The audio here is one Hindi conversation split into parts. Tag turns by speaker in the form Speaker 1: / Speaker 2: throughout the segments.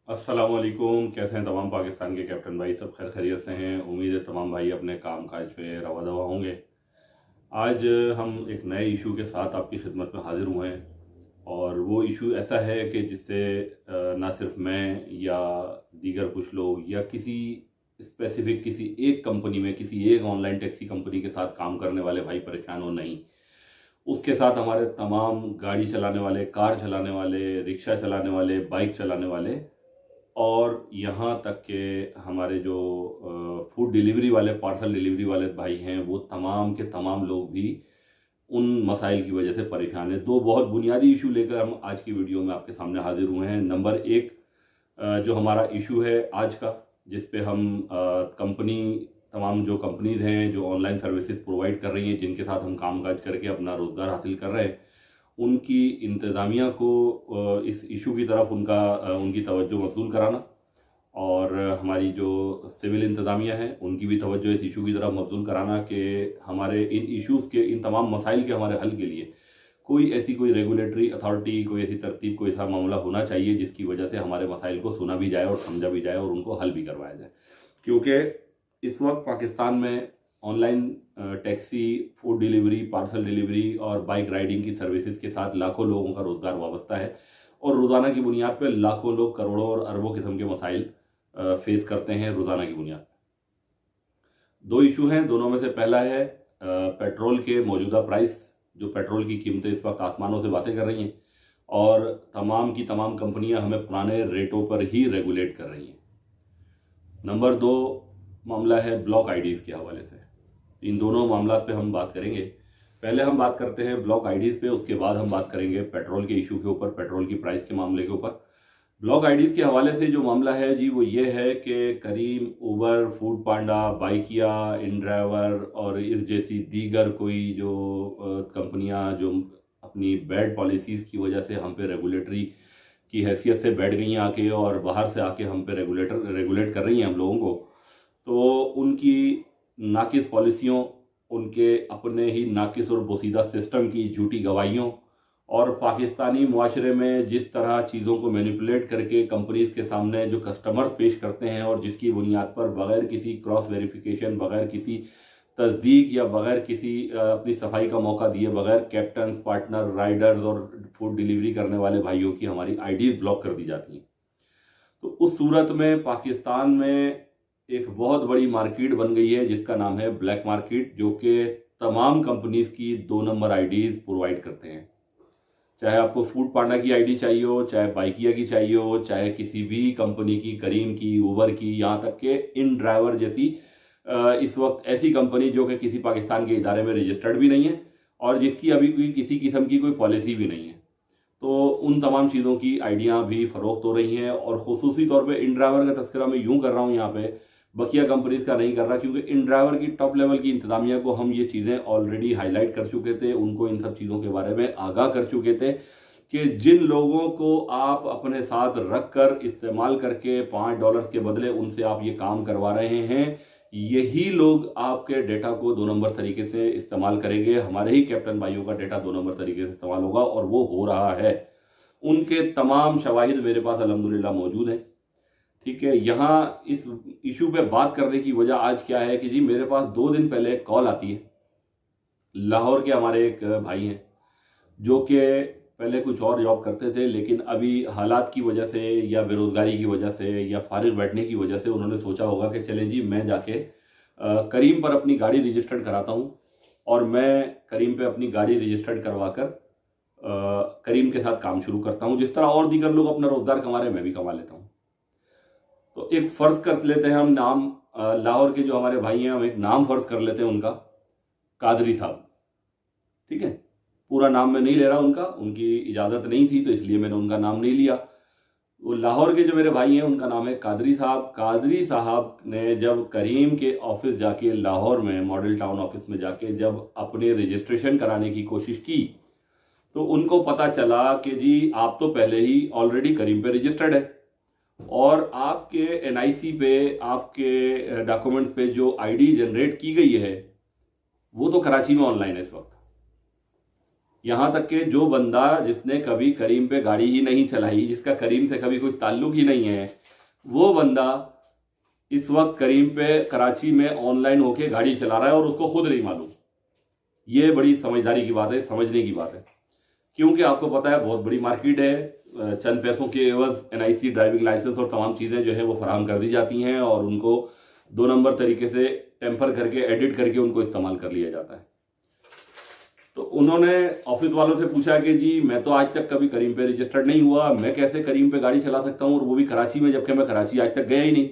Speaker 1: अस्सलामुअलैकुम। कैसे हैं तमाम पाकिस्तान के कैप्टन भाई? सब खैर खैरियत से हैं। उम्मीद है तमाम भाई अपने काम काज पे रवा दवा होंगे। आज हम एक नए इशू के साथ आपकी खिदमत में हाजिर हुए हैं और वो इशू ऐसा है कि जिससे ना सिर्फ मैं या दीगर कुछ लोग या किसी स्पेसिफिक किसी एक कंपनी में किसी एक ऑनलाइन टैक्सी कंपनी के साथ काम करने वाले भाई परेशान हो नहीं, उसके साथ हमारे तमाम गाड़ी चलाने वाले, कार चलाने वाले, रिक्शा चलाने वाले, बाइक चलाने वाले और यहाँ तक कि हमारे जो फूड डिलीवरी वाले, पार्सल डिलीवरी वाले भाई हैं, वो तमाम के तमाम लोग भी उन मसाइल की वजह से परेशान हैं। दो बहुत बुनियादी इशू लेकर हम आज की वीडियो में आपके सामने हाजिर हुए हैं। नंबर एक, जो हमारा इशू है आज का, जिस पे हम तमाम जो कंपनीज हैं जो ऑनलाइन सर्विसेज प्रोवाइड कर रही हैं, जिनके साथ हम कामकाज करके अपना रोज़गार हासिल कर रहे हैं, उनकी इंतज़ामिया को इस इशू की तरफ उनकी तवज्जो मबज़ूल कराना और हमारी जो सिविल इंतज़ामिया है उनकी भी तवज्जो इस इशू की तरफ मबज़ूल कराना कि हमारे इन इश्यूज़ के, इन तमाम मसाइल के हमारे हल के लिए कोई रेगुलेटरी अथॉरिटी, कोई ऐसी तरतीब, कोई ऐसा मामला होना चाहिए जिसकी वजह से हमारे मसाइल को सुना भी जाए और समझा भी जाए और उनको हल भी करवाया जाए। क्योंकि इस वक्त पाकिस्तान में online taxi, food delivery, parcel delivery और बाइक राइडिंग की सर्विसेज के साथ लाखों लोगों का रोज़गार वाबस्ता है और रोज़ाना की बुनियाद पर लाखों लोग करोड़ों और अरबों किस्म के मसाइल फेस करते हैं रोज़ाना की बुनियाद पर। दो इशू हैं, दोनों में से पहला है पेट्रोल के मौजूदा प्राइस। जो पेट्रोल की कीमतें इस वक्त आसमानों से बातें कर रही हैं और तमाम की तमाम कंपनियां हमें पुराने रेटों पर ही रेगुलेट कर रही हैं। नंबर दो मामला है ब्लॉक आईडीज़ के हवाले से। इन दोनों मामला पे हम बात करेंगे। पहले हम बात करते हैं ब्लॉक आईडीज़ पे, उसके बाद हम बात करेंगे पेट्रोल के इशू के ऊपर, पेट्रोल की प्राइस के मामले के ऊपर। ब्लॉक आईडीज़ के हवाले से जो मामला है जी, वो ये है कि करीम, उबर, फूड पांडा, बाइकिया, इन ड्राइवर और इस जैसी दीगर कोई जो कंपनियां जो अपनी बैड पॉलिसीज़ की वजह से हम पे रेगुलेटरी की हैसियत से बैठ गई हैं आके और बाहर से आके हम पे रेगुलेट कर रही हैं हम लोगों को, तो उनकी नाकिस पॉलिसियों, उनके अपने ही नाकिस और बोसीदा सिस्टम की झूठी गवाहियों और पाकिस्तानी मुआशरे में जिस तरह चीज़ों को मैनिपुलेट करके कंपनीज के सामने जो कस्टमर्स पेश करते हैं और जिसकी बुनियाद पर बग़ैर किसी क्रॉस वेरिफिकेशन, बग़ैर किसी तस्दीक या बग़ैर किसी अपनी सफाई का मौका दिए बग़ैर कैप्टन्स, पार्टनर, राइडर्स और फूड डिलीवरी करने वाले भाइयों की हमारी आईडीज़ ब्लॉक कर दी जाती हैं। तो उस सूरत में पाकिस्तान में एक बहुत बड़ी मार्केट बन गई है जिसका नाम है ब्लैक मार्केट, जो कि तमाम कंपनीज की 2 नंबर आईडीज़ प्रोवाइड करते हैं। चाहे आपको फूड पांडा की आईडी चाहिए हो, चाहे बाइकिया की चाहिए हो, चाहे किसी भी कंपनी की, करीम की, उबर की, यहाँ तक के इन ड्राइवर जैसी इस वक्त ऐसी कंपनी जो कि किसी पाकिस्तान के इदारे में रजिस्टर्ड भी नहीं है और जिसकी अभी कोई किसी किस्म की कोई पॉलिसी भी नहीं है, तो उन तमाम चीज़ों की आइडियाँ भी फ़रोख्त हो रही हैं। और ख़ुसूसी तौर पे इन ड्राइवर का तस्करा मैं यूँ कर रहा हूँ यहाँ पे, बकिया कंपनीज का नहीं कर रहा, क्योंकि इन ड्राइवर की टॉप लेवल की इंतज़ामिया को हम ये चीज़ें ऑलरेडी हाईलाइट कर चुके थे, उनको इन सब चीज़ों के बारे में आगाह कर चुके थे कि जिन लोगों को आप अपने साथ रख कर इस्तेमाल करके $5 के बदले उनसे आप ये काम करवा रहे हैं, यही लोग आपके डेटा को 2 नंबर तरीके से इस्तेमाल करेंगे। हमारे ही कैप्टन भाइयों का डेटा 2 नंबर तरीके से इस्तेमाल होगा और वो हो रहा है। उनके तमाम शवाहिद मेरे पास अल्हम्दुलिल्लाह मौजूद हैं। ठीक है, यहाँ इस इशू पे बात करने की वजह आज क्या है कि जी, मेरे पास 2 दिन पहले एक कॉल आती है। लाहौर के हमारे एक भाई हैं जो कि पहले कुछ और जॉब करते थे, लेकिन अभी हालात की वजह से या बेरोज़गारी की वजह से या फारिग बैठने की वजह से उन्होंने सोचा होगा कि चलें जी, मैं जाके करीम पर अपनी गाड़ी रजिस्टर्ड कराता हूँ और मैं करीम पे अपनी गाड़ी रजिस्टर्ड करवा कर करीम के साथ काम शुरू करता हूँ। जिस तरह और दीगर लोग अपना रोज़गार कमा रहे हैं, मैं भी कमा लेता हूँ। तो एक फ़र्ज़ कर लेते हैं हम नाम, लाहौर के जो हमारे भाई हैं, हम एक नाम फ़र्ज़ कर लेते हैं उनका, कादरी साहब। ठीक है, पूरा नाम मैं नहीं ले रहा उनका, उनकी इजाज़त नहीं थी तो इसलिए मैंने उनका नाम नहीं लिया। वो लाहौर के जो मेरे भाई हैं उनका नाम है कादरी साहब। कादरी साहब ने जब करीम के ऑफिस जाके, लाहौर में मॉडल टाउन ऑफिस में जाके जब अपने रजिस्ट्रेशन कराने की कोशिश की, तो उनको पता चला कि जी, आप तो पहले ही ऑलरेडी करीम पे रजिस्टर्ड है और आपके एनआईसी पे, आपके डॉक्यूमेंट्स पे जो आईडी जनरेट की गई है वो तो कराची में ऑनलाइन है इस वक्त। यहाँ तक कि जो बंदा जिसने कभी करीम पे गाड़ी ही नहीं चलाई, जिसका करीम से कभी कोई ताल्लुक ही नहीं है, वो बंदा इस वक्त करीम पे कराची में ऑनलाइन होके गाड़ी चला रहा है और उसको खुद नहीं मालूम। ये बड़ी समझदारी की बात है, समझने की बात है, क्योंकि आपको पता है बहुत बड़ी मार्केट है। चंद पैसों के एवज NIC, ड्राइविंग लाइसेंस और तमाम चीज़ें जो है वो फराहम कर दी जाती हैं और उनको 2 नंबर तरीके से टेम्पर करके, एडिट करके उनको इस्तेमाल कर लिया जाता है। तो उन्होंने ऑफिस वालों से पूछा कि जी मैं तो आज तक कभी करीम पे रजिस्टर्ड नहीं हुआ, मैं कैसे करीम पे गाड़ी चला सकता हूँ, और वो भी कराची में, जबकि मैं कराची आज तक गया ही नहीं।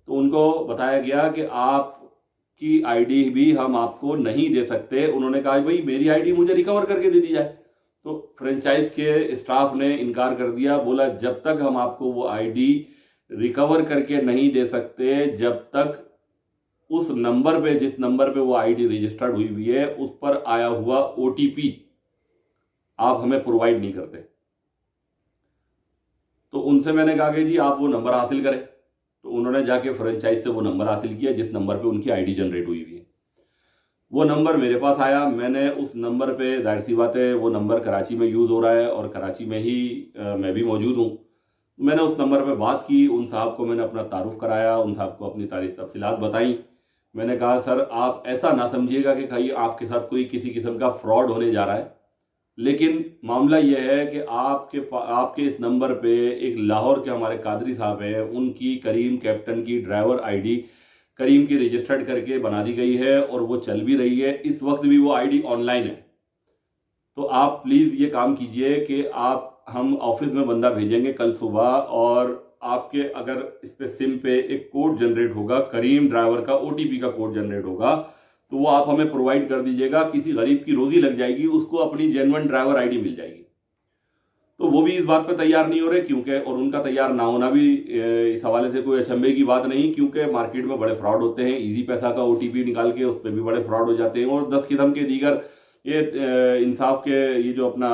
Speaker 1: तो उनको बताया गया कि आपकी ID भी हम आपको नहीं दे सकते। उन्होंने कहा भाई मेरी ID मुझे रिकवर करके दे दी जाए। तो फ्रेंचाइज के स्टाफ ने इनकार कर दिया, बोला जब तक हम आपको वो ID रिकवर करके नहीं दे सकते, जब तक उस नंबर पे, जिस नंबर पे वो ID रजिस्टर्ड हुई है, उस पर आया हुआ OTP आप हमें प्रोवाइड नहीं करते। तो उनसे मैंने कहा कि जी आप वो नंबर हासिल करें। तो उन्होंने जाके फ्रेंचाइज से वो नंबर हासिल किया जिस नंबर पे उनकी ID जनरेट हुई है। वो नंबर मेरे पास आया, मैंने उस नंबर पे, जाहिर सी बात है वो नंबर कराची में यूज़ हो रहा है और कराची में ही मैं भी मौजूद हूँ। मैंने उस नंबर पे बात की, उन साहब को मैंने अपना तारुफ कराया, उन साहब को अपनी तफसीलात बताई। मैंने कहा सर आप ऐसा ना समझिएगा कि कहीं आपके साथ कोई किसी किस्म का फ्रॉड होने जा रहा है, लेकिन मामला यह है कि आपके इस नंबर पे एक लाहौर के हमारे कादरी साहब हैं, उनकी करीम कैप्टन की ड्राइवर ID करीम की रजिस्टर्ड करके बना दी गई है और वो चल भी रही है। इस वक्त भी वो ID ऑनलाइन है। तो आप प्लीज़ ये काम कीजिए कि हम ऑफिस में बंदा भेजेंगे कल सुबह, और आपके अगर इस पे सिम पे एक कोड जनरेट होगा, करीम ड्राइवर का OTP का कोड जनरेट होगा, तो वो आप हमें प्रोवाइड कर दीजिएगा। किसी गरीब की रोजी लग जाएगी, उसको अपनी जेन्युइन ड्राइवर ID मिल जाएगी। तो वो भी इस बात पे तैयार नहीं हो रहे, क्योंकि और उनका तैयार ना होना भी इस हवाले से कोई अचंभे की बात नहीं, क्योंकि मार्केट में बड़े फ्रॉड होते हैं। इजी पैसा का OTP निकाल के उस पर भी बड़े फ्रॉड हो जाते हैं, और 10 किस्म के दीगर ये इंसाफ के, ये जो अपना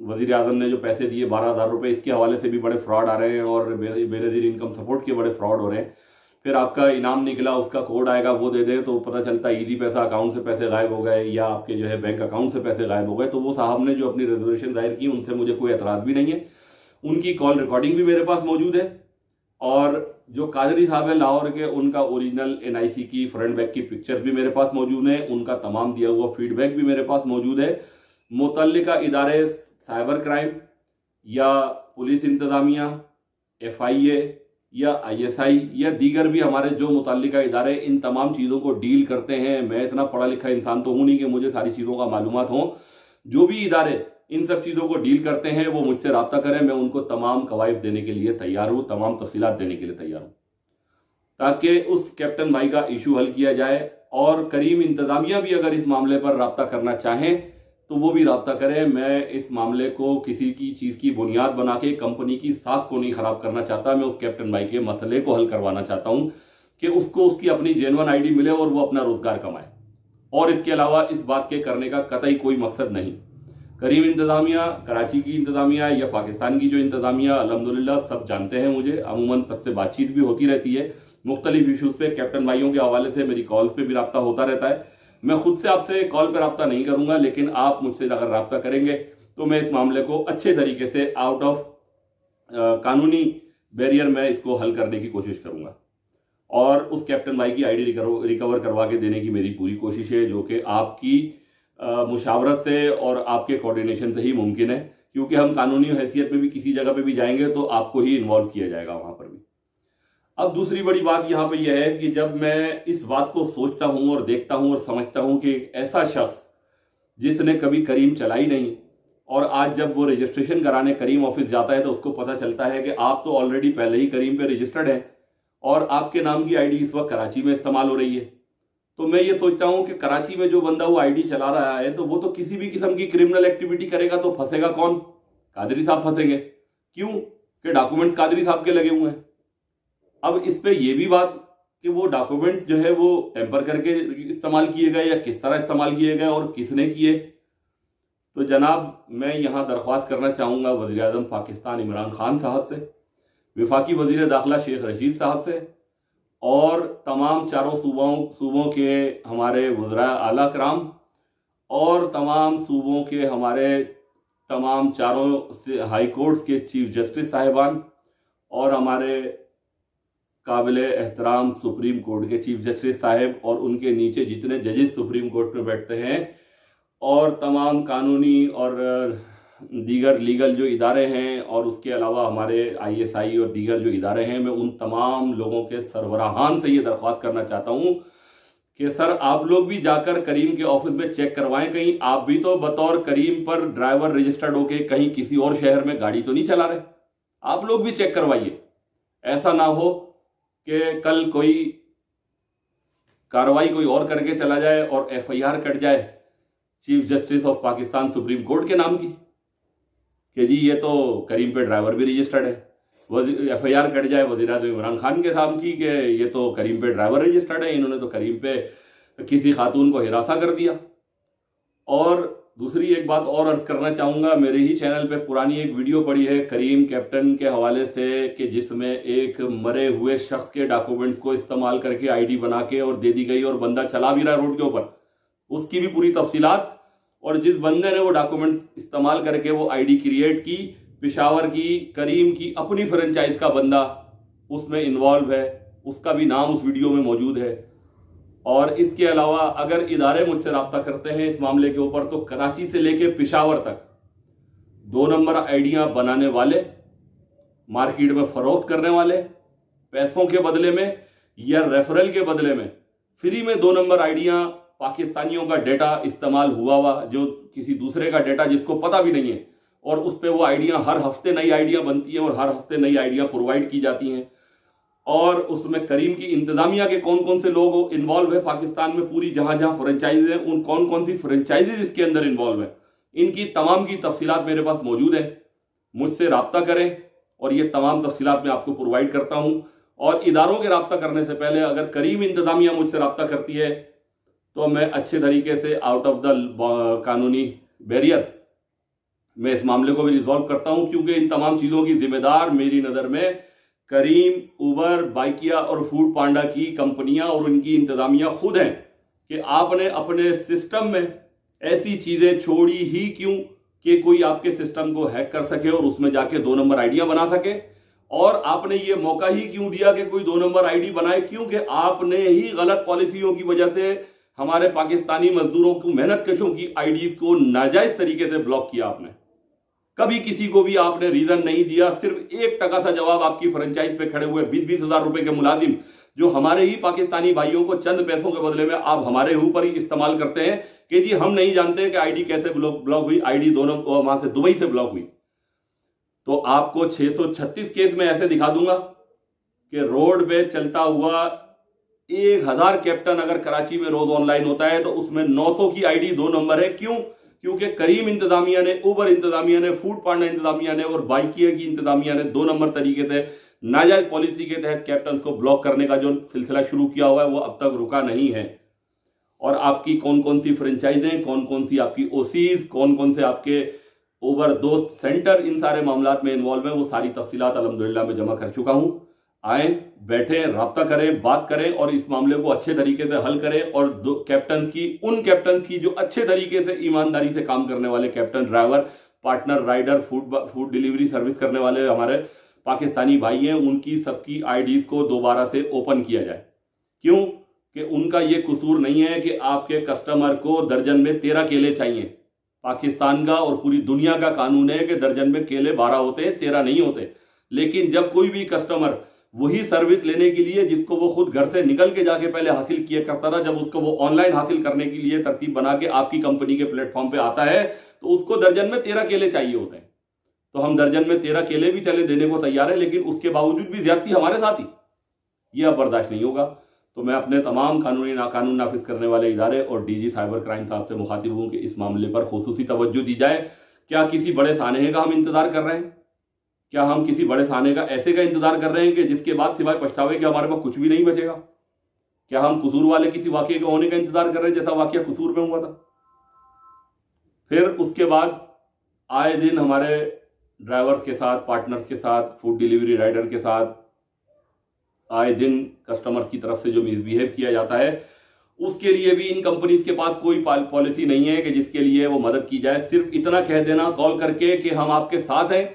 Speaker 1: वजीर आजम ने जो पैसे दिए 12,000 रुपये, इसके हवाले से भी बड़े फ्रॉड आ रहे हैं, और बेनज़ीर इनकम सपोर्ट के बड़े फ्रॉड हो रहे हैं। फिर आपका इनाम निकला, उसका कोड आएगा, वो दे दे तो पता चलता है ईजी पैसा अकाउंट से पैसे गायब हो गए, या आपके जो है बैंक अकाउंट से पैसे गायब हो गए। तो वो साहब ने जो अपनी रेजोल्यूशन दायर की, उनसे मुझे कोई एतराज़ भी नहीं है, उनकी कॉल रिकॉर्डिंग भी मेरे पास मौजूद है, और जो कादरी साहब है लाहौर के, उनका ओरिजिनल NIC की फ्रंट बैक की पिक्चर्स भी मेरे पास मौजूद है, उनका तमाम दिया हुआ फीडबैक भी मेरे पास मौजूद है। मुतल्लिका इदारे साइबर क्राइम या पुलिस इंतज़ामिया, FIA या ISI या दीगर भी हमारे जो मुतल्लिका इदारे इन तमाम चीज़ों को डील करते हैं। मैं इतना पढ़ा लिखा इंसान तो हूँ नहीं कि मुझे सारी चीज़ों का मालूमात हो। जो भी इदारे इन सब चीज़ों को डील करते हैं वो मुझसे रब्ता करें, मैं उनको तमाम कवायद देने के लिए तैयार हूँ, तमाम तफसीलात देने के लिए तैयार हूँ, ताकि उस कैप्टन भाई का इशू हल किया जाए। और करीम इंतज़ामिया भी अगर इस मामले पर रब्ता करना चाहें तो वो भी रब्ता करें। मैं इस मामले को किसी की चीज़ की बुनियाद बना के कंपनी की साख को नहीं ख़राब करना चाहता। मैं उस कैप्टन भाई के मसले को हल करवाना चाहता हूँ कि उसको उसकी अपनी जेन्युइन ID मिले और वो अपना रोज़गार कमाए, और इसके अलावा इस बात के करने का कतई कोई मकसद नहीं। करीम इंतज़ामिया, कराची की इंतज़ामिया या पाकिस्तान की जो इंतज़ामिया, अल्हम्दुलिल्लाह सब जानते हैं मुझे, अमूमन सबसे बातचीत भी होती रहती है मुख्तलिफ इशूज़ पे। कैप्टन भाइयों के हवाले से मेरी कॉल्स पे भी रब्ता होता रहता है। मैं खुद से आपसे कॉल पर रब्ता नहीं करूंगा, लेकिन आप मुझसे अगर रब्ता करेंगे तो मैं इस मामले को अच्छे तरीके से आउट ऑफ कानूनी बैरियर में इसको हल करने की कोशिश करूंगा, और उस कैप्टन भाई की ID रिकवर करवा के देने की मेरी पूरी कोशिश है, जो कि आपकी मुशावरत से और आपके कोऑर्डिनेशन से ही मुमकिन है, क्योंकि हम कानूनी हैसियत में भी किसी जगह पे भी जाएंगे तो आपको ही इन्वॉल्व किया जाएगा वहां पर भी। अब दूसरी बड़ी बात यहाँ पे यह है कि जब मैं इस बात को सोचता हूँ और देखता हूँ और समझता हूँ कि एक ऐसा शख्स जिसने कभी करीम चलाई नहीं, और आज जब वो रजिस्ट्रेशन कराने करीम ऑफिस जाता है तो उसको पता चलता है कि आप तो ऑलरेडी पहले ही करीम पे रजिस्टर्ड हैं और आपके नाम की ID इस वक्त कराची में इस्तेमाल हो रही है। तो मैं ये सोचता हूँ कि कराची में जो बंदा वो ID चला रहा है तो वो तो किसी भी किस्म की क्रिमिनल एक्टिविटी करेगा तो फंसेगा कौन? कादरी साहब फंसेंगे। क्यों? कि डॉक्यूमेंट्स कादरी साहब के लगे हुए हैं। अब इस पे ये भी बात कि वो डॉक्यूमेंट्स जो है वो टेम्पर करके इस्तेमाल किए गए या किस तरह इस्तेमाल किए गए और किसने किए। तो जनाब मैं यहाँ दरख्वास्त करना चाहूँगा वज़ीर आज़म पाकिस्तान इमरान खान साहब से, वफाकी वज़ीर दाखिला शेख रशीद साहब से, और तमाम चारों सूबों के हमारे वज़रा आला कराम और तमाम सूबों के हमारे तमाम चारों हाई कोर्ट्स के चीफ जस्टिस साहिबान और हमारे काबिल एहतराम सुप्रीम कोर्ट के चीफ जस्टिस साहिब और उनके नीचे जितने जजेस सुप्रीम कोर्ट में बैठते हैं और तमाम कानूनी और दीगर लीगल जो इदारे हैं और उसके अलावा हमारे ISI और दीगर जो इदारे हैं, मैं उन तमाम लोगों के सरबराहान से ये दरख्वास्त करना चाहता हूँ कि सर आप लोग भी जाकर करीम के ऑफिस में चेक करवाएं, कहीं आप भी तो बतौर करीम पर ड्राइवर रजिस्टर्ड होके कहीं किसी और शहर में गाड़ी तो नहीं चला रहे। आप लोग भी चेक करवाइए। ऐसा ना हो कि कल कोई कार्रवाई कोई और करके चला जाए और FIR कट जाए chief justice of Pakistan supreme court के नाम की कि जी ये तो करीम पे ड्राइवर भी रजिस्टर्ड है। FIR कट जाए वज़ीर-ए-आज़म इमरान खान के नाम की कि ये तो करीम पे ड्राइवर रजिस्टर्ड है, इन्होंने तो करीम पे किसी खातून को हिरासा कर दिया। और दूसरी एक बात और अर्ज करना चाहूँगा, मेरे ही चैनल पे पुरानी एक वीडियो पड़ी है करीम कैप्टन के हवाले से कि जिसमें एक मरे हुए शख्स के डॉक्यूमेंट्स को इस्तेमाल करके ID बना के और दे दी गई और बंदा चला भी रहा रोड के ऊपर, उसकी भी पूरी तफसीलात। और जिस बंदे ने वो डॉक्यूमेंट्स इस्तेमाल करके वो ID क्रिएट की, पिशावर की करीम की अपनी फ्रेंचाइज का बंदा उसमें इन्वॉल्व है, उसका भी नाम उस वीडियो में मौजूद है। और इसके अलावा अगर इदारे मुझसे रब्ता करते हैं इस मामले के ऊपर तो कराची से लेके पिशावर तक 2 नंबर आइडियाँ बनाने वाले, मार्केट में फरोख्त करने वाले, पैसों के बदले में या रेफरल के बदले में फ्री में 2 नंबर आइडियाँ, पाकिस्तानियों का डेटा इस्तेमाल हुआ जो किसी दूसरे का डेटा जिसको पता भी नहीं है, और उस पर वो आइडियाँ हर हफ्ते नई आइडियाँ बनती हैं और हर हफ्ते नई आइडियाँ प्रोवाइड की जाती हैं। और उसमें करीम की इंतजामिया के कौन कौन से लोग इन्वॉल्व है पाकिस्तान में, पूरी जहां जहां फ्रेंचाइज हैं उन कौन कौन सी फ्रेंचाइजेज इसके अंदर इन्वॉल्व है, इनकी तमाम की तफसीलात मेरे पास मौजूद है। मुझसे रब्ता करें और ये तमाम तफसीलात मैं आपको प्रोवाइड करता हूं। और इदारों के रब्ता करने से पहले अगर करीम इंतजामिया मुझसे रब्ता करती है तो मैं अच्छे तरीके से आउट ऑफ द कानूनी बैरियर मैं इस मामले को भी रिजॉल्व करता हूं, क्योंकि इन तमाम चीज़ों की जिम्मेदार मेरी नज़र में करीम, उबर, बाइकिया और फूड पांडा की कंपनियां और उनकी इंतजामिया खुद हैं कि आपने अपने सिस्टम में ऐसी चीज़ें छोड़ी ही क्यों कि कोई आपके सिस्टम को हैक कर सके और उसमें जाके 2 नंबर आइडियाँ बना सके। और आपने ये मौका ही क्यों दिया कि कोई 2 नंबर आईडी बनाए, क्योंकि आपने ही गलत पॉलिसियों की वजह से हमारे पाकिस्तानी मजदूरों को, मेहनत कशों की आईडीज को नाजायज तरीके से ब्लॉक किया। आपने कभी किसी को भी आपने रीजन नहीं दिया, सिर्फ 1% सा जवाब आपकी फ्रेंचाइज पे खड़े हुए 20-20 हज़ार रुपए के मुलाजिम जो हमारे ही पाकिस्तानी भाइयों को चंद पैसों के बदले में आप हमारे ऊपर ही इस्तेमाल करते हैं कि जी हम नहीं जानते कि आईडी कैसे ब्लॉक हुई, आईडी दोनों वहां से दुबई से ब्लॉक हुई। तो आपको 636 केस में ऐसे दिखा दूंगा कि रोड पे चलता हुआ 1000 कैप्टन अगर कराची में रोज ऑनलाइन होता है तो उसमें 900 की आईडी 2 नंबर है। क्यों? क्योंकि करीम इंतजामिया ने, उबर इंतजामिया ने, फूड पांडा इंतजामिया ने और बाइकिया की इंतजामिया ने 2 नंबर तरीके से नाजायज पॉलिसी के तहत कैप्टन को ब्लॉक करने का जो सिलसिला शुरू किया हुआ है वो अब तक रुका नहीं है। और आपकी कौन कौन सी फ्रेंचाइजें, कौन कौन सी आपकी ओसीज, कौन कौन से आपके उबर दोस्त सेंटर इन सारे मामलात में इन्वॉल्व है, वो सारी तफसीलात अल्हम्दुलिल्लाह में जमा कर चुका हूं। आए, बैठे, रब्ता करें, बात करें और इस मामले को अच्छे तरीके से हल करें। और उन कैप्टन की जो अच्छे तरीके से ईमानदारी से काम करने वाले captain, driver, partner, rider, food delivery service करने वाले हमारे पाकिस्तानी भाई हैं, उनकी सबकी आईडीज को दोबारा से ओपन किया जाए। क्यों? कि उनका ये कसूर नहीं है कि आपके कस्टमर को दर्जन में 13 केले चाहिए। पाकिस्तान का और पूरी दुनिया का कानून है कि दर्जन में केले 12 होते हैं, 13 नहीं होते। लेकिन जब कोई भी कस्टमर वही सर्विस लेने के लिए जिसको वो खुद घर से निकल के जाके पहले हासिल किया करता था, जब उसको वो ऑनलाइन हासिल करने के लिए तरतीब बना के आपकी कंपनी के प्लेटफॉर्म पे आता है तो उसको दर्जन में 13 केले चाहिए होते हैं। तो हम दर्जन में 13 केले भी चले देने को तैयार है, लेकिन उसके बावजूद भी ज्यादती हमारे साथ ही, यह अब बर्दाश्त नहीं होगा। तो मैं अपने तमाम कानून नाफिज करने वाले इदारे और DG साइबर क्राइम साहब से मुखातिब हूँ कि इस मामले पर खुसूसी तवज्जो दी जाए। क्या किसी बड़े सानहे का हम इंतजार कर रहे हैं? क्या हम किसी बड़े साने का ऐसे का इंतजार कर रहे हैं कि जिसके बाद सिवाय पछतावे के हमारे पास कुछ भी नहीं बचेगा? क्या हम कसूर वाले किसी वाकये के होने का इंतजार कर रहे हैं जैसा वाकया कसूर में हुआ था? फिर उसके बाद आए दिन हमारे ड्राइवर्स के साथ, पार्टनर्स के साथ, फूड डिलीवरी राइडर के साथ आए दिन कस्टमर्स की तरफ से जो मिसबिहेव किया जाता है, उसके लिए भी इन कंपनीज के पास कोई पॉलिसी नहीं है कि जिसके लिए वो मदद की जाए। सिर्फ इतना कह देना कॉल करके कि हम आपके साथ हैं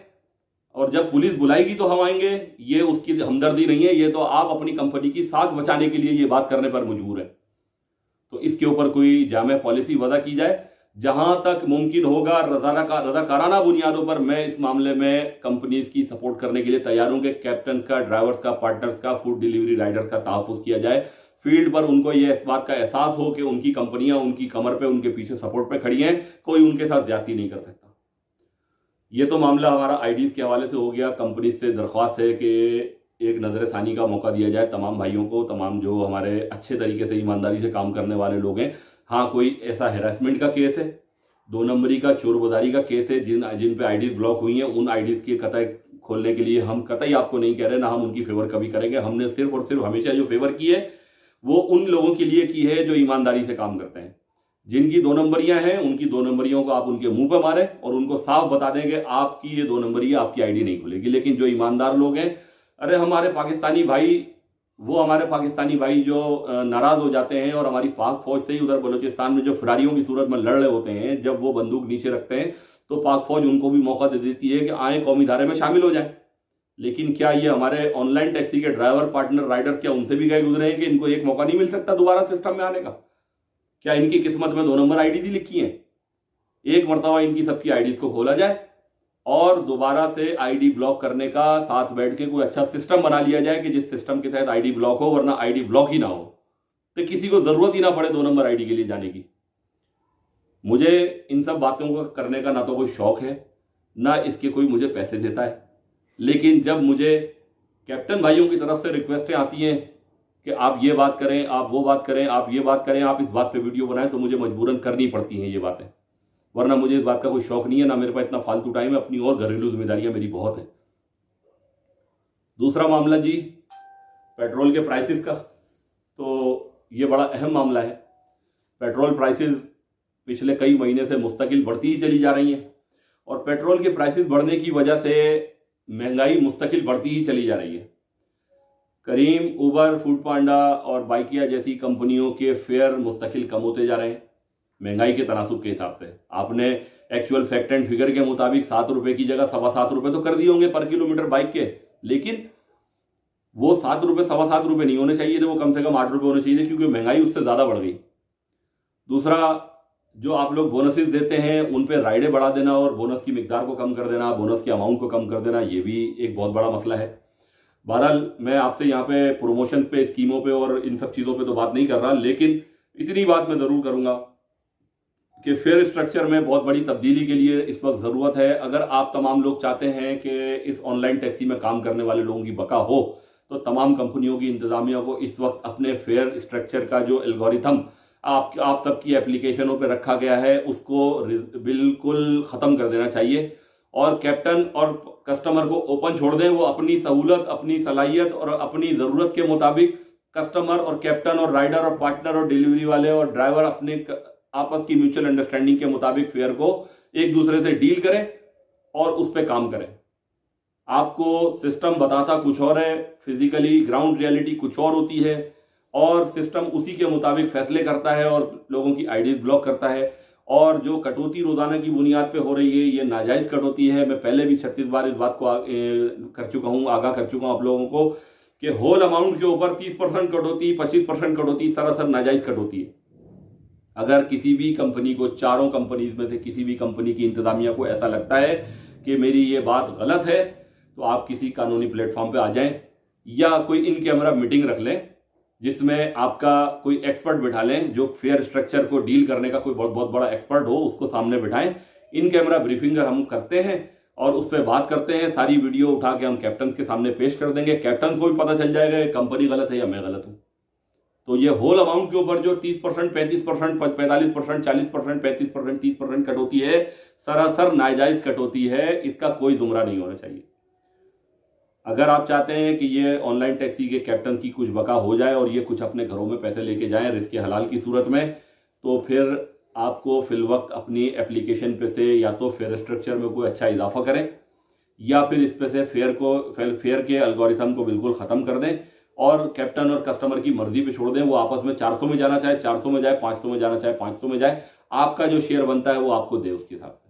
Speaker 1: और जब पुलिस बुलाएगी तो हम आएंगे, ये उसकी हमदर्दी नहीं है, ये तो आप अपनी कंपनी की साख बचाने के लिए ये बात करने पर मजबूर है। तो इसके ऊपर कोई जामे पॉलिसी वजह की जाए। जहां तक मुमकिन होगा रजाकाराना बुनियादों पर मैं इस मामले में कंपनीज की सपोर्ट करने के लिए तैयार हूं कि कैप्टन का, ड्राइवर्स का, पार्टनर्स का, फूड डिलीवरी राइडर्स का तहफ़्फ़ुज़ किया जाए। फील्ड पर उनको ये इस बात का एहसास हो कि उनकी कंपनियां उनकी कमर पे, उनके पीछे सपोर्ट पे खड़ी हैं, कोई उनके साथ ज्यादती नहीं कर सकता। ये तो मामला हमारा आईडीज के हवाले से हो गया। कंपनी से दरख्वास्त है कि एक नजरसानी का मौका दिया जाए तमाम भाइयों को, तमाम जो हमारे अच्छे तरीके से ईमानदारी से काम करने वाले लोग हैं। हाँ, कोई ऐसा हैरेसमेंट का केस है, 2 नंबरी का, चोर बाजारी का केस है, जिन पे आईडीज ब्लॉक हुई हैं, उन आईडीज के कतई खोलने के लिए हम कतई आपको नहीं कह रहे, ना हम उनकी फेवर कभी करेंगे। हमने सिर्फ और सिर्फ हमेशा जो फेवर की है वो उन लोगों के लिए की है जो ईमानदारी से काम करते हैं। जिनकी 2 नंबरियां हैं, उनकी 2 नंबरियों को आप उनके मुंह पे मारें और उनको साफ बता देंगे आपकी ये 2 नंबरी आपकी आईडी नहीं खुलेगी। लेकिन जो ईमानदार लोग हैं, अरे हमारे पाकिस्तानी भाई जो नाराज हो जाते हैं और हमारी पाक फौज से ही उधर बलूचिस्तान में जो फरारियों की सूरत में लड़ रहे होते हैं, जब वो बंदूक नीचे रखते हैं तो पाक फौज उनको भी मौका दे देती है कि आए कौमी धारे में शामिल हो जाए। लेकिन क्या ये हमारे ऑनलाइन टैक्सी के ड्राइवर, पार्टनर, राइडर्स, क्या उनसे भी गए गुजरे हैं कि इनको एक मौका नहीं मिल सकता दोबारा सिस्टम में आने का? क्या इनकी किस्मत में 2 नंबर आईडी ही लिखी है? एक मरतबा इनकी सबकी आईडीज को खोला जाए और दोबारा से आईडी ब्लॉक करने का साथ बैठ के कोई अच्छा सिस्टम बना लिया जाए कि जिस सिस्टम के तहत आईडी ब्लॉक हो, वरना आईडी ब्लॉक ही ना हो तो किसी को जरूरत ही ना पड़े 2 नंबर आईडी के लिए जाने की। मुझे इन सब बातों को करने का ना तो कोई शौक है, ना इसके कोई मुझे पैसे देता है। लेकिन जब मुझे कैप्टन भाइयों की तरफ से रिक्वेस्टें आती हैं कि आप ये बात करें, आप वो बात करें, आप ये बात करें, आप इस बात पे वीडियो बनाएं, तो मुझे मजबूरन करनी पड़ती हैं ये बातें, वरना मुझे इस बात का कोई शौक नहीं है, ना मेरे पास इतना फालतू टाइम है। अपनी और घरेलू जिम्मेदारियां मेरी बहुत है। दूसरा मामला जी, पेट्रोल के प्राइसेस का, तो ये बड़ा अहम मामला है। पेट्रोल प्राइसेस पिछले कई महीने से मुस्तकिल बढ़ती ही चली जा रही हैं और पेट्रोल के प्राइसेस बढ़ने की वजह से महंगाई मुस्तकिल बढ़ती ही चली जा रही है। करीम, उबर, फूड पांडा और बाइकिया जैसी कंपनियों के फेयर मुस्तकिल कम होते जा रहे हैं महंगाई के तनासुब के हिसाब से। आपने एक्चुअल फैक्ट एंड फिगर के मुताबिक 7 रुपए की जगह 7.25 रुपए तो कर दिए होंगे पर किलोमीटर बाइक के, लेकिन वो 7 रुपए 7.25 रुपए नहीं होने चाहिए थे, वो कम से कम 8 रुपए होने चाहिए थे, क्योंकि महंगाई उससे ज्यादा बढ़ गई। दूसरा, जो आप लोग बोनसेस देते हैं उन पे राइडें बढ़ा देना और बोनस की मिकदार को कम कर देना, बोनस के अमाउंट को कम कर देना, ये भी एक बहुत बड़ा मसला है। बहरहाल मैं आपसे यहाँ पे प्रमोशन पे, स्कीमों पे और इन सब चीज़ों पे तो बात नहीं कर रहा, लेकिन इतनी बात मैं ज़रूर करूँगा कि फेयर स्ट्रक्चर में बहुत बड़ी तब्दीली के लिए इस वक्त ज़रूरत है। अगर आप तमाम लोग चाहते हैं कि इस ऑनलाइन टैक्सी में काम करने वाले लोगों की बका हो, तो तमाम कंपनियों की इंतज़ामिया को इस वक्त अपने फेयर स्ट्रक्चर का जो एल्गोरिथम आप सबकी एप्लीकेशनों पे रखा गया है उसको बिल्कुल ख़त्म कर देना चाहिए और कैप्टन और कस्टमर को ओपन छोड़ दें। वो अपनी सहूलत, अपनी सलाहियत और अपनी ज़रूरत के मुताबिक कस्टमर और कैप्टन और राइडर और पार्टनर और डिलीवरी वाले और ड्राइवर अपने आपस की म्यूचुअल अंडरस्टैंडिंग के मुताबिक फेयर को एक दूसरे से डील करें और उस पर काम करें। आपको सिस्टम बताता कुछ और है, फिजिकली ग्राउंड रियलिटी कुछ और होती है और सिस्टम उसी के मुताबिक फैसले करता है और लोगों की आईडीज ब्लॉक करता है। और जो कटौती रोजाना की बुनियाद पे हो रही है, ये नाजायज कटौती है। मैं पहले भी 36 बार इस बात को आगाह कर चुका हूं आप लोगों को कि होल अमाउंट के ऊपर 30% कटौती, 25% कटौती सरासर नाजायज कटौती है। अगर किसी भी कंपनी को, चारों कंपनीज में से किसी भी कंपनी की इंतजामिया को ऐसा लगता है कि मेरी ये बात गलत है, तो आप किसी कानूनी प्लेटफॉर्म पे आ जाएं या कोई इन कैमरा मीटिंग रख लें जिसमें आपका कोई एक्सपर्ट बिठा लें, जो फेयर स्ट्रक्चर को डील करने का कोई बहुत बड़ा एक्सपर्ट हो, उसको सामने बिठाएं। इन कैमरा ब्रीफिंग हम करते हैं और उस पर बात करते हैं। सारी वीडियो उठा के हम कैप्टन के सामने पेश कर देंगे। कैप्टन को भी पता चल जाएगा कंपनी गलत है या मैं गलत हूं। तो ये होल अमाउंट के ऊपर जो 30%, 35%, 45%, 40%, 35%, 30% कटौती है, सरासर नाजायज कटौती है। इसका कोई जुमरा नहीं होना चाहिए। अगर आप चाहते हैं कि ये ऑनलाइन टैक्सी के कैप्टन की कुछ बका हो जाए और ये कुछ अपने घरों में पैसे लेके जाएं रिस्क हलाल की सूरत में, तो फिर आपको फिल वक्त अपनी एप्लीकेशन पे से या तो फेयर स्ट्रक्चर में कोई अच्छा इजाफा करें या फिर इस पे से फेयर के एल्गोरिथम को बिल्कुल ख़त्म कर दें और कैप्टन और कस्टमर की मर्जी पे छोड़ दें। वो आपस में 400 में जाना चाहे 400 में जाए, 500 में जाना चाहे 500 में जाए, आपका जो शेयर बनता है वो आपको दे उसके हिसाब से।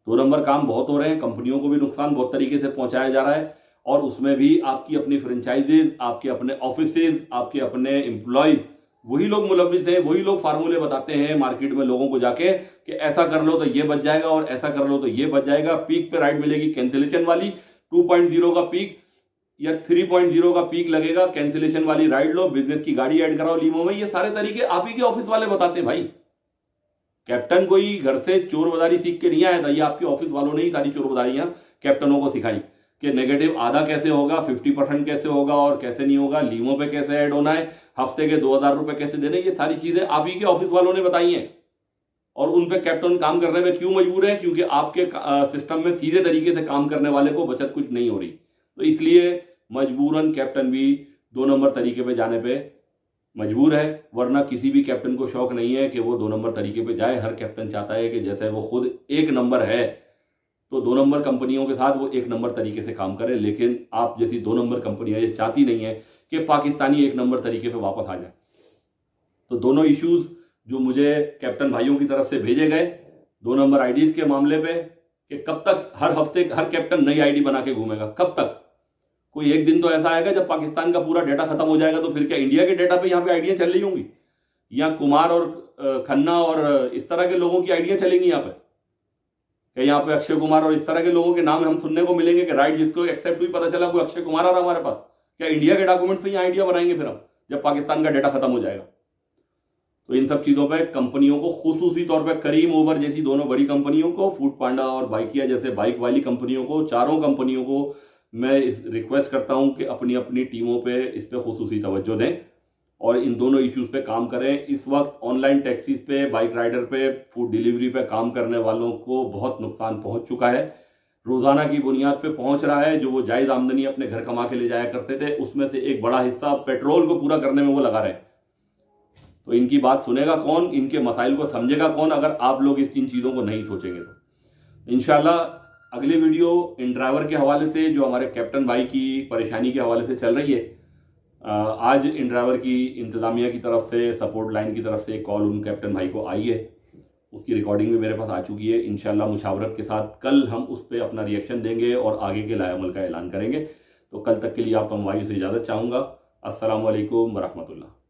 Speaker 1: 2 नंबर काम बहुत हो रहे हैं, कंपनियों को भी नुकसान बहुत तरीके से पहुंचाया जा रहा है, और उसमें भी आपकी अपनी फ्रेंचाइजीज, आपके अपने ऑफिसेज, आपके अपने एम्प्लॉयज, वही लोग मुलविस हैं, वही लोग फार्मूले बताते हैं मार्केट में लोगों को जाके कि ऐसा कर लो तो ये बच जाएगा और ऐसा कर लो तो ये बच जाएगा। पीक पे राइड मिलेगी कैंसिलेशन वाली, 2.0 का पीक या 3.0 का पीक लगेगा, कैंसिलेशन वाली राइड लो, बिजनेस की गाड़ी ऐड कराओ लीमो में। ये सारे तरीके आप ही के ऑफिस वाले बताते हैं भाई। कैप्टन कोई घर से चोर बाजारी सीख के नहीं आया था, ये आपके ऑफिस वालों ने ही सारी चोर बाजारियां कैप्टनों को सिखाई कि नेगेटिव आधा कैसे होगा, 50% कैसे होगा और कैसे नहीं होगा, लीमो पे कैसे ऐड होना है, हफ्ते के 2000 रुपए कैसे देने। ये सारी चीजें आप ही के ऑफिस वालों ने बताई हैं, और उन पे कैप्टन काम करने में क्यों मजबूर है? क्योंकि आपके सिस्टम में सीधे तरीके से काम करने वाले को बचत कुछ नहीं हो रही, तो इसलिए मजबूरन कैप्टन भी 2 नंबर तरीके पे जाने पे मजबूर है। वरना किसी भी कैप्टन को शौक नहीं है कि वो 2 नंबर तरीके पे जाए। हर कैप्टन चाहता है कि जैसे वो खुद 1 नंबर है तो 2 नंबर कंपनियों के साथ वो 1 नंबर तरीके से काम करे। लेकिन आप जैसी 2 नंबर कंपनियां ये चाहती नहीं है कि पाकिस्तानी 1 नंबर तरीके पे वापस आ जाए। तो दोनों इश्यूज जो मुझे कैप्टन भाइयों की तरफ से भेजे गए 2 नंबर आईडीज के मामले पे, कि कब तक हर हफ्ते हर कैप्टन नई आईडी बना के घूमेगा, कब तक? कोई एक दिन तो ऐसा आएगा जब पाकिस्तान का पूरा डेटा खत्म हो जाएगा, तो फिर क्या इंडिया के डेटा पे यहाँ पे आइडियां चल रही होंगी, या कुमार और खन्ना और इस तरह के लोगों की आइडियां चलेंगी यहाँ पे? क्या यहाँ पे अक्षय कुमार और इस तरह के लोगों के नाम हम सुनने को मिलेंगे कि राइट जिसको एक्सेप्ट हुई पता चला कोई अक्षय कुमार आ रहा हमारे पास? क्या इंडिया के डॉक्यूमेंट पे यहाँ आइडिया बनाएंगे फिर हम, जब पाकिस्तान का डेटा खत्म हो जाएगा? तो इन सब चीजों पे कंपनियों को, खुसूसी तौर पे करीम उबर जैसी दोनों बड़ी कंपनियों को, फूड पांडा और बाइकिया जैसे बाइक वाली कंपनियों को, चारों कंपनियों को मैं इस रिक्वेस्ट करता हूं कि अपनी अपनी टीमों पे इस पे खुसूसी तवज्जो दें और इन दोनों इश्यूज पे काम करें। इस वक्त ऑनलाइन टैक्सीज पे, बाइक राइडर पे, फूड डिलीवरी पे काम करने वालों को बहुत नुकसान पहुंच चुका है, रोजाना की बुनियाद पे पहुंच रहा है। जो वो जायज आमदनी अपने घर कमा के ले जाया करते थे, उसमें से एक बड़ा हिस्सा पेट्रोल को पूरा करने में वो लगा रहे। तो इनकी बात सुनेगा कौन, इनके मसाइल को समझेगा कौन, अगर आप लोग इन चीज़ों को नहीं सोचेंगे तो? इंशाल्लाह अगली वीडियो इन ड्राइवर के हवाले से, जो हमारे कैप्टन भाई की परेशानी के हवाले से चल रही है। आज इन ड्राइवर की इंतज़ामिया की तरफ से, सपोर्ट लाइन की तरफ से एक कॉल उन कैप्टन भाई को आई है, उसकी रिकॉर्डिंग भी मेरे पास आ चुकी है। इंशाल्लाह मुशावरत के साथ कल हम उस पर अपना रिएक्शन देंगे और आगे के लाएअमल का ऐलान करेंगे। तो कल तक के लिए आप तमाम भाइयों से इजाज़त चाहूँगा। अस्सलामु अलैकुम वरहमतुल्लाह।